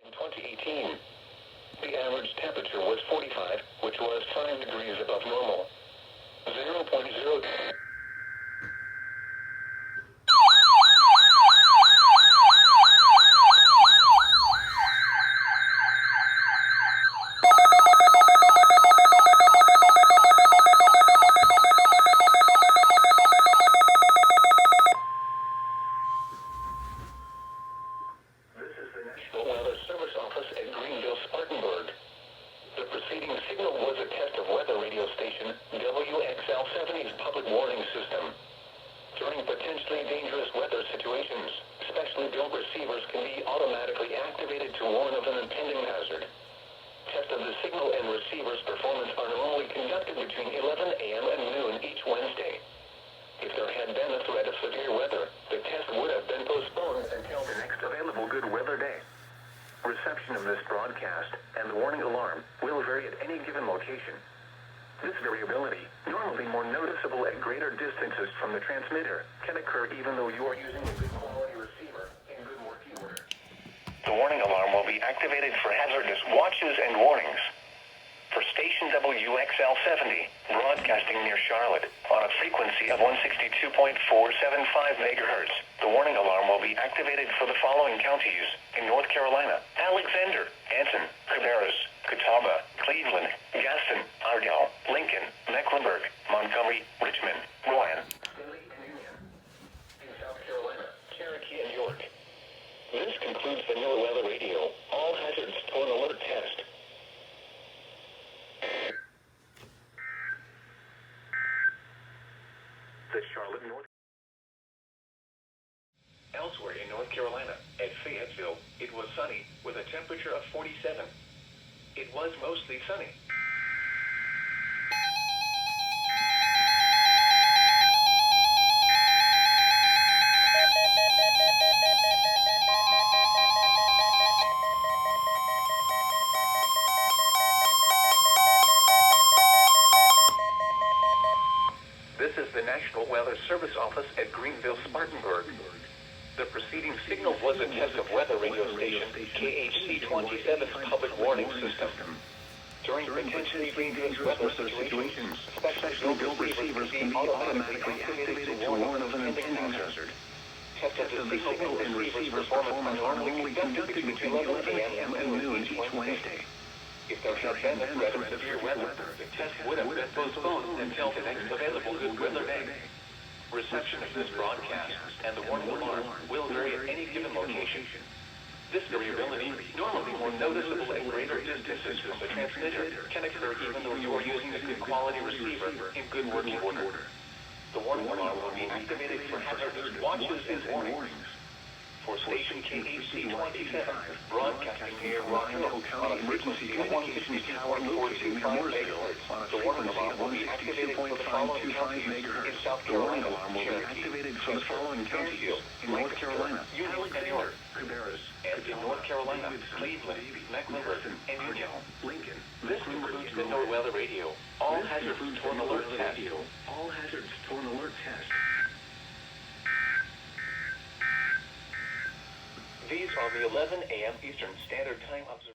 In 2018, the average temperature was 45, which was 5 degrees above normal. 0.0. Weather Service Office at Greenville, Spartanburg. The preceding signal was a test of weather radio station WXL-70's public warning system. During potentially dangerous weather situations, specially built receivers can be automatically activated to warn of an impending hazard. Tests of the signal and receiver's performance are normally conducted between 11 a.m. and noon each Wednesday. If there had been a threat of severe weather, the test would have been postponed until the next available good weather day. Reception of this broadcast and the warning alarm will vary at any given location. This variability, normally more noticeable at greater distances from the transmitter, can occur even though you are using a good quality receiver in good working order. The warning alarm will be activated for hazardous watches and warnings. For station WXL-70, broadcasting near Charlotte on a frequency of 162.475 MHz, the warning alarm will be activated for the following counties in North Carolina: Alexander, Anson, Cabarrus, Catawba, Cleveland, Gaston, Ardell, Lincoln, Mecklenburg, Montgomery, Richmond, Rowan, Staley, and Union. In South Carolina, Cherokee, and York. This concludes the NOAA Weather Radio All Hazards Tone Alert Test. The Charlotte, North. Elsewhere in North Carolina, at Fayetteville, it was sunny with a temperature of 47. It was mostly sunny. This is the National Weather Service Office at Greenville, Spartanburg. The preceding signal was a test of weather radio station KHC-27's public warning system. During potentially dangerous weather situations, specially built receivers can be automatically activated to warn of an impending hazard. Tests of the signal and receiver's performance are normally conducted between 11 a.m. and noon each Wednesday. If there had been a threat of severe weather, the test would have been postponed until the next available good weather day. Reception of this broadcast and the warning alarm will vary at any given location. This variability, normally more noticeable at greater distances from the transmitter, can occur even though you are using a good quality receiver in good working order. The warning alarm will be activated for hazardous watches and warnings. For station KHC-27, broadcasting near Rock Hill on a frequency of 162.425 MHz, the warning alarm will be activated for the following counties in South Carolina, Cherokee, Fayetteville, in North Carolina, Union, and York, Cabarrus, and in North Carolina, Cleveland, Mecklenburg, and Union, Lincoln. This concludes the NOAA Weather Radio All Hazards Tone Alert Test. All Hazards Tone Alert Test. These are the 11 a.m. Eastern Standard Time observations.